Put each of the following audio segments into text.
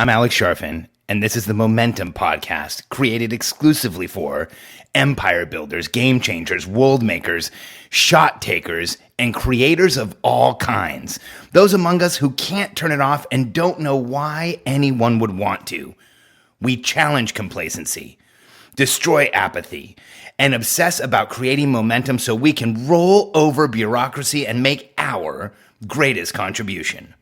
I'm Alex Sharfin, and this is the Momentum Podcast, created exclusively for empire builders, game changers, world makers, shot takers, and creators of all kinds. Those among us who can't turn it off and don't know why anyone would want to. We challenge complacency, destroy apathy, and obsess about creating momentum so we can roll over bureaucracy and make our greatest contribution.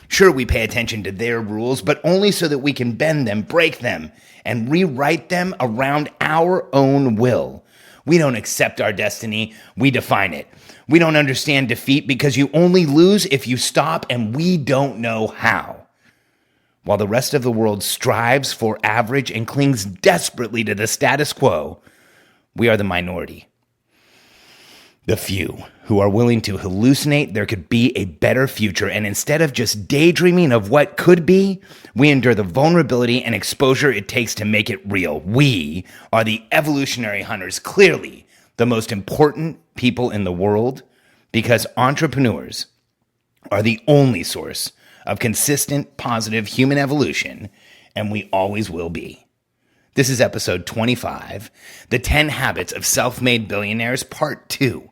Sure, we pay attention to their rules, but only so that we can bend them, break them, and rewrite them around our own will. We don't accept our destiny, we define it. We don't understand defeat because you only lose if you stop, and we don't know how. While the rest of the world strives for average and clings desperately to the status quo, we are the minority. The few who are willing to hallucinate there could be a better future, and instead of just daydreaming of what could be, we endure the vulnerability and exposure it takes to make it real. We are the evolutionary hunters, clearly the most important people in the world, because entrepreneurs are the only source of consistent, positive human evolution, and we always will be. This is episode 25, The 10 Habits of Self Made Billionaires, Part 2.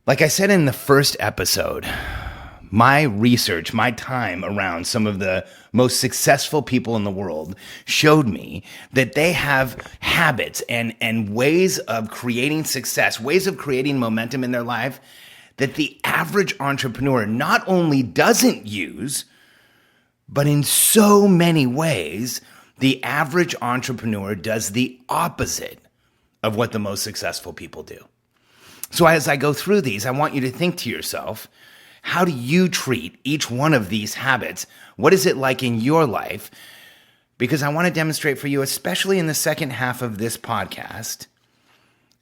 Like I said in the first episode, my research, my time around some of the most successful people in the world showed me that they have habits and ways of creating success, ways of creating momentum in their life that the average entrepreneur not only doesn't use, but in so many ways, the average entrepreneur does the opposite of what the most successful people do. So as I go through these, I want you to think to yourself, how do you treat each one of these habits? What is it like in your life? Because I want to demonstrate for you, especially in the second half of this podcast,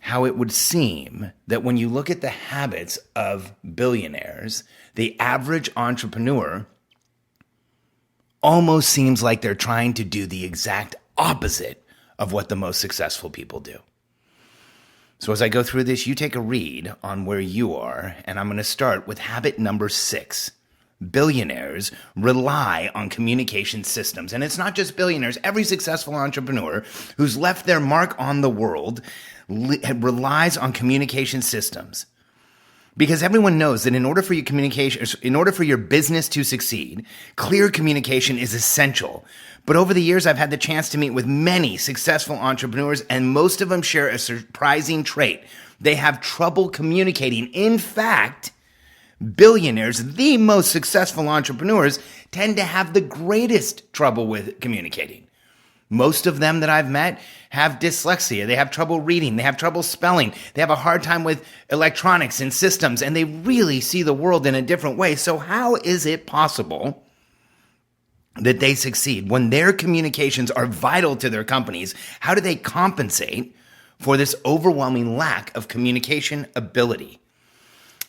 how it would seem that when you look at the habits of billionaires, the average entrepreneur almost seems like they're trying to do the exact opposite of what the most successful people do. So as I go through this, you take a read on where you are, and I'm going to start with habit number 6. Billionaires rely on communication systems. And it's not just billionaires. Every successful entrepreneur who's left their mark on the world relies on communication systems. Because everyone knows that in order for your business to succeed, clear communication is essential. But over the years, I've had the chance to meet with many successful entrepreneurs, and most of them share a surprising trait. They have trouble communicating. In fact, billionaires, the most successful entrepreneurs, tend to have the greatest trouble with communicating. Most of them that I've met have dyslexia. They have trouble reading. They have trouble spelling. They have a hard time with electronics and systems, and they really see the world in a different way. So how is it possible that they succeed when their communications are vital to their companies? How do they compensate for this overwhelming lack of communication ability?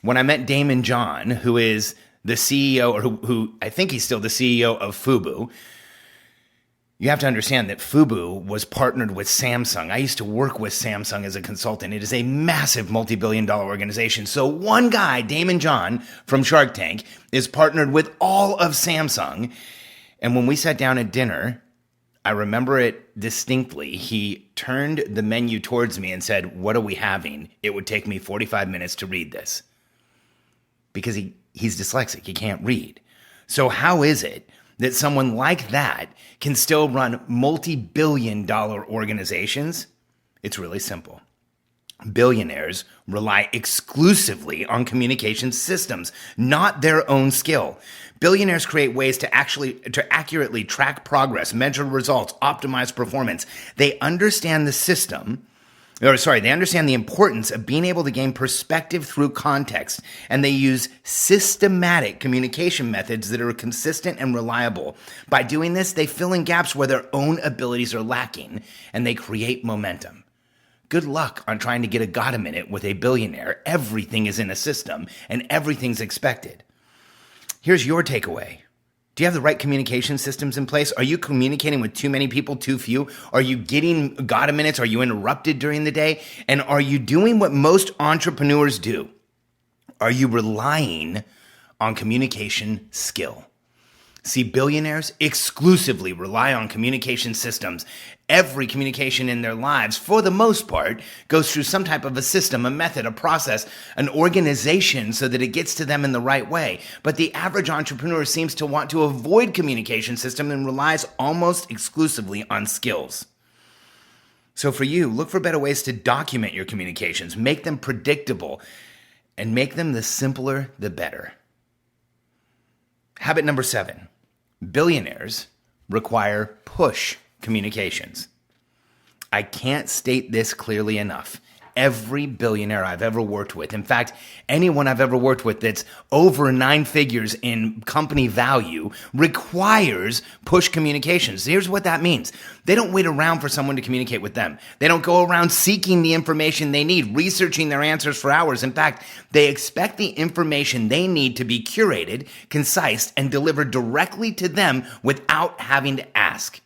When I met Damon John, who is the CEO, or who I think he's still the CEO of Fubu, you have to understand that Fubu was partnered with Samsung. I used to work with Samsung as a consultant. It is a massive multi-billion-dollar organization. So one guy, Damon John from Shark Tank, is partnered with all of Samsung. And when we sat down at dinner, I remember it distinctly. He turned the menu towards me and said, "What are we having? It would take me 45 minutes to read this." Because he's dyslexic. He can't read. So how is it that someone like that can still run multi-billion-dollar organizations? It's really simple. Billionaires rely exclusively on communication systems, not their own skill. Billionaires create ways to accurately track progress, measure results, optimize performance. They understand they understand the importance of being able to gain perspective through context, and they use systematic communication methods that are consistent and reliable. By doing this, they fill in gaps where their own abilities are lacking, and they create momentum. Good luck on trying to get a God a minute with a billionaire. Everything is in a system, and everything's expected. Here's your takeaway. Do you have the right communication systems in place? Are you communicating with too many people, too few? Are you getting God a minutes? Are you interrupted during the day? And are you doing what most entrepreneurs do? Are you relying on communication skill? See, billionaires exclusively rely on communication systems. Every communication in their lives, for the most part, goes through some type of a system, a method, a process, an organization so that it gets to them in the right way. But the average entrepreneur seems to want to avoid communication system and relies almost exclusively on skills. So for you, look for better ways to document your communications, make them predictable, and make them the simpler, the better. Habit number 7. Billionaires require push communications. I can't state this clearly enough. Every billionaire I've ever worked with, in fact, anyone I've ever worked with that's over 9 figures in company value, requires push communications. Here's what that means. They don't wait around for someone to communicate with them. They don't go around seeking the information they need, researching their answers for hours. In fact, they expect the information they need to be curated, concise, and delivered directly to them without having to ask.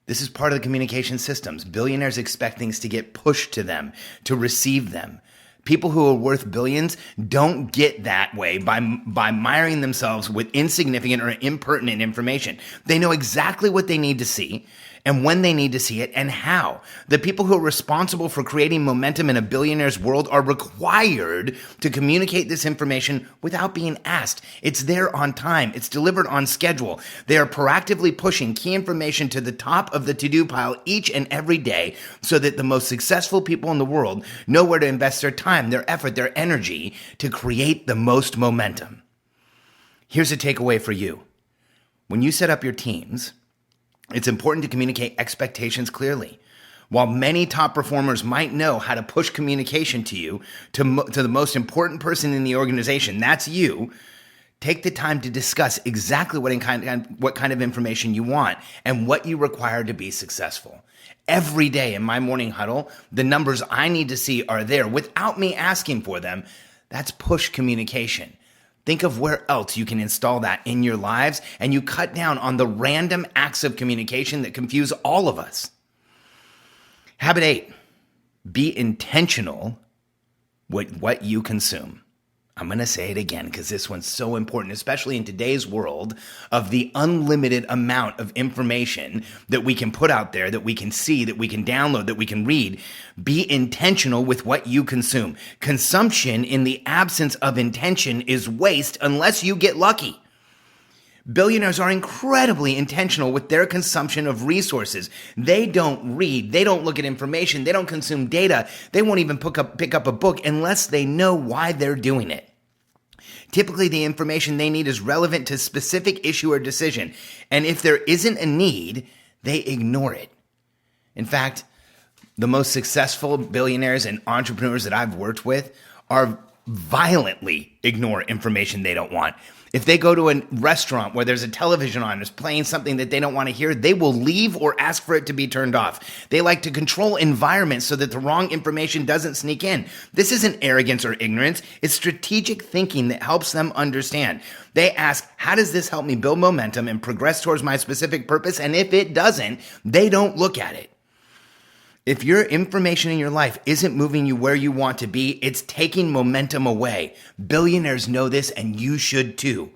This is part of the communication systems. Billionaires expect things to get pushed to them, to receive them. People who are worth billions don't get that way by miring themselves with insignificant or impertinent information. They know exactly what they need to see and when they need to see it and how. The people who are responsible for creating momentum in a billionaire's world are required to communicate this information without being asked. It's there on time. It's delivered on schedule. They are proactively pushing key information to the top of the to-do pile each and every day so that the most successful people in the world know where to invest their time, their effort, their energy to create the most momentum. Here's a takeaway for you. When you set up your teams, it's important to communicate expectations clearly. While many top performers might know how to push communication to you, to the most important person in the organization, that's you, take the time to discuss exactly what kind of information you want and what you require to be successful. Every day in my morning huddle, the numbers I need to see are there without me asking for them. That's push communication. Think of where else you can install that in your lives, and you cut down on the random acts of communication that confuse all of us. Habit 8, be intentional with what you consume. I'm going to say it again because this one's so important, especially in today's world of the unlimited amount of information that we can put out there, that we can see, that we can download, that we can read. Be intentional with what you consume. Consumption in the absence of intention is waste unless you get lucky. Billionaires are incredibly intentional with their consumption of resources. They don't read, they don't look at information, they don't consume data, they won't even pick up a book unless they know why they're doing it. Typically, the information they need is relevant to a specific issue or decision, and if there isn't a need, they ignore it. In fact, the most successful billionaires and entrepreneurs that I've worked with are violently ignore information they don't want. If they go to a restaurant where there's a television on, it's playing something that they don't want to hear, they will leave or ask for it to be turned off. They like to control environments so that the wrong information doesn't sneak in. This isn't arrogance or ignorance. It's strategic thinking that helps them understand. They ask, how does this help me build momentum and progress towards my specific purpose? And if it doesn't, they don't look at it. If your information in your life isn't moving you where you want to be, it's taking momentum away. Billionaires know this, and you should too.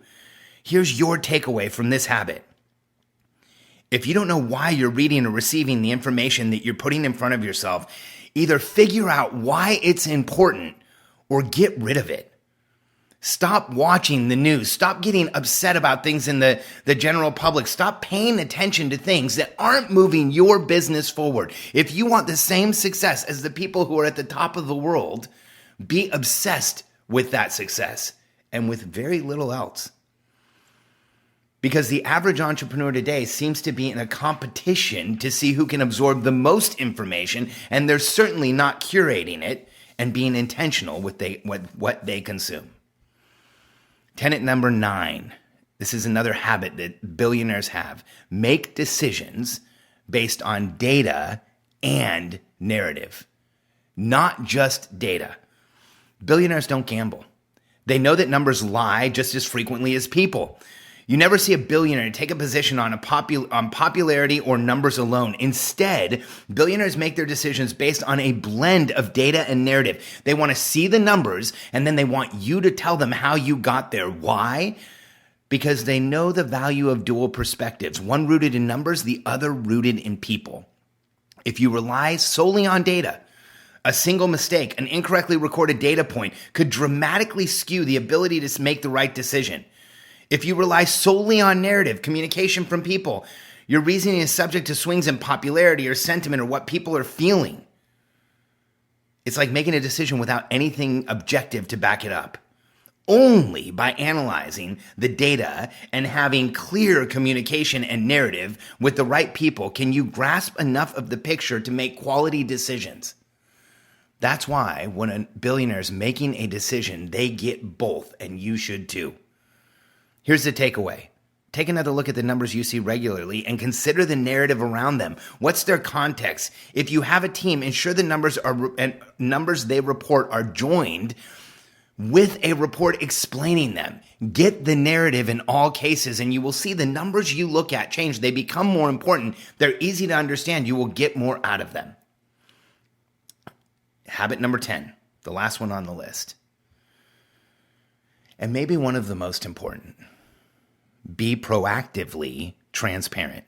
Here's your takeaway from this habit. If you don't know why you're reading or receiving the information that you're putting in front of yourself, either figure out why it's important or get rid of it. Stop watching the news. Stop getting upset about things in the general public. Stop paying attention to things that aren't moving your business forward. If you want the same success as the people who are at the top of the world, be obsessed with that success and with very little else. Because the average entrepreneur today seems to be in a competition to see who can absorb the most information, and they're certainly not curating it and being intentional with what they consume. Tenet number 9. This is another habit that billionaires have. Make decisions based on data and narrative, not just data. Billionaires don't gamble. They know that numbers lie just as frequently as people. You never see a billionaire take a position on popularity or numbers alone. Instead, billionaires make their decisions based on a blend of data and narrative. They want to see the numbers, and then they want you to tell them how you got there. Why? because they know the value of dual perspectives, one rooted in numbers, the other rooted in people. If you rely solely on data, a single mistake, an incorrectly recorded data point could dramatically skew the ability to make the right decision. If you rely solely on narrative, communication from people, your reasoning is subject to swings in popularity or sentiment or what people are feeling. It's like making a decision without anything objective to back it up. Only by analyzing the data and having clear communication and narrative with the right people can you grasp enough of the picture to make quality decisions. That's why when a billionaire is making a decision, they get both, and you should too. Here's the takeaway. Take another look at the numbers you see regularly and consider the narrative around them. What's their context? If you have a team, ensure the numbers they report are joined with a report explaining them. Get the narrative in all cases, and you will see the numbers you look at change. They become more important. They're easy to understand. You will get more out of them. Habit number 10, the last one on the list. And maybe one of the most important. Be proactively transparent.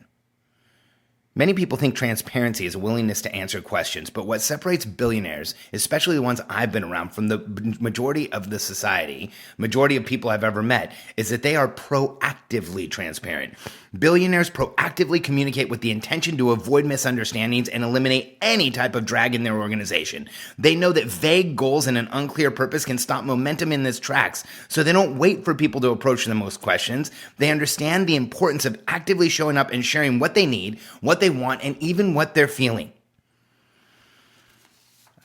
Many people think transparency is a willingness to answer questions, but what separates billionaires, especially the ones I've been around, from the majority of the society, majority of people I've ever met, is that they are proactively transparent. Billionaires proactively communicate with the intention to avoid misunderstandings and eliminate any type of drag in their organization. They know that vague goals and an unclear purpose can stop momentum in its tracks, so they don't wait for people to approach them with questions. They understand the importance of actively showing up and sharing what they need, what they want, and even what they're feeling.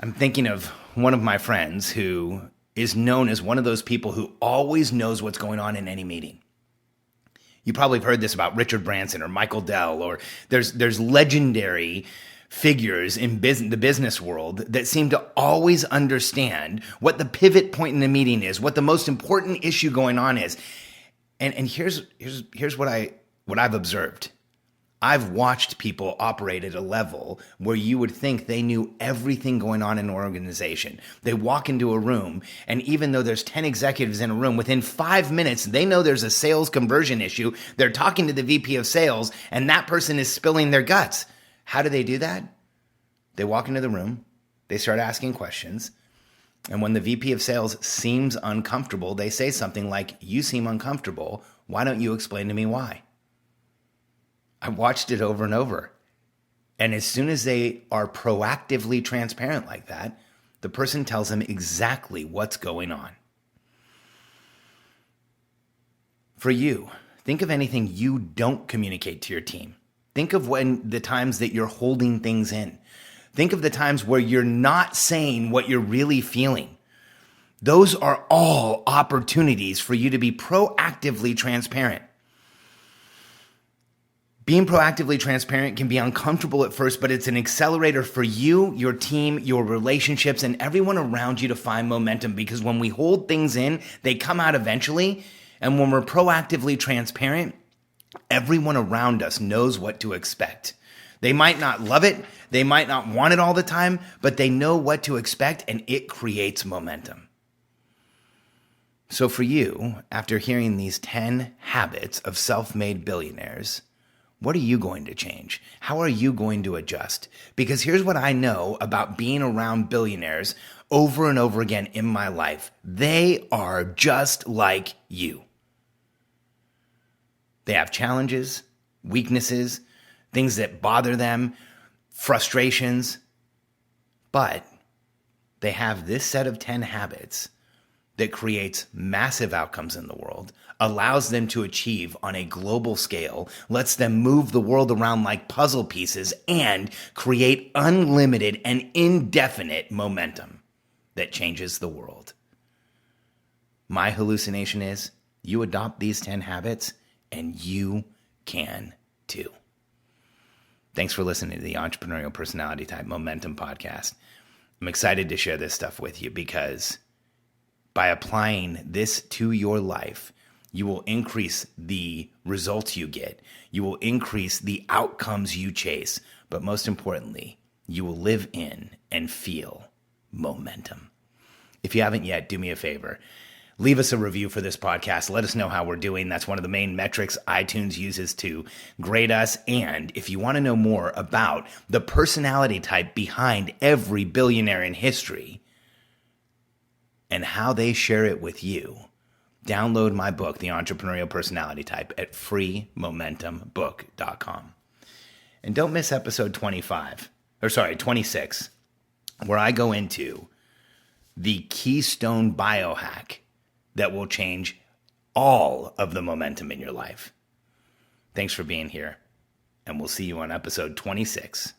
I'm thinking of one of my friends who is known as one of those people who always knows what's going on in any meeting. You probably have heard this about Richard Branson or Michael Dell, or there's legendary figures in the business world that seem to always understand what the pivot point in the meeting is, what the most important issue going on is. And here's what I've observed. I've watched people operate at a level where you would think they knew everything going on in an organization. They walk into a room, and even though there's 10 executives in a room, within 5 minutes, they know there's a sales conversion issue. They're talking to the VP of sales, and that person is spilling their guts. How do they do that? They walk into the room, they start asking questions, and when the VP of sales seems uncomfortable, they say something like, "You seem uncomfortable. Why don't you explain to me why?" I watched it over and over. And as soon as they are proactively transparent like that, the person tells them exactly what's going on. For you, think of anything you don't communicate to your team. Think of the times that you're holding things in. Think of the times where you're not saying what you're really feeling. Those are all opportunities for you to be proactively transparent. Being proactively transparent can be uncomfortable at first, but it's an accelerator for you, your team, your relationships, and everyone around you to find momentum, because when we hold things in, they come out eventually. And when we're proactively transparent, everyone around us knows what to expect. They might not love it, they might not want it all the time, but they know what to expect, and it creates momentum. So for you, after hearing these 10 habits of self-made billionaires, what are you going to change? How are you going to adjust? Because here's what I know about being around billionaires over and over again in my life. They are just like you. They have challenges, weaknesses, things that bother them, frustrations, but they have this set of 10 habits that creates massive outcomes in the world, allows them to achieve on a global scale, lets them move the world around like puzzle pieces, and create unlimited and indefinite momentum that changes the world. My hallucination is you adopt these 10 habits and you can too. Thanks for listening to the Entrepreneurial Personality Type Momentum Podcast. I'm excited to share this stuff with you because by applying this to your life, you will increase the results you get. You will increase the outcomes you chase. But most importantly, you will live in and feel momentum. If you haven't yet, do me a favor. Leave us a review for this podcast. Let us know how we're doing. That's one of the main metrics iTunes uses to grade us. And if you want to know more about the personality type behind every billionaire in history and how they share it with you, download my book, The Entrepreneurial Personality Type, at freemomentumbook.com. And don't miss episode 26, where I go into the keystone biohack that will change all of the momentum in your life. Thanks for being here, and we'll see you on episode 26.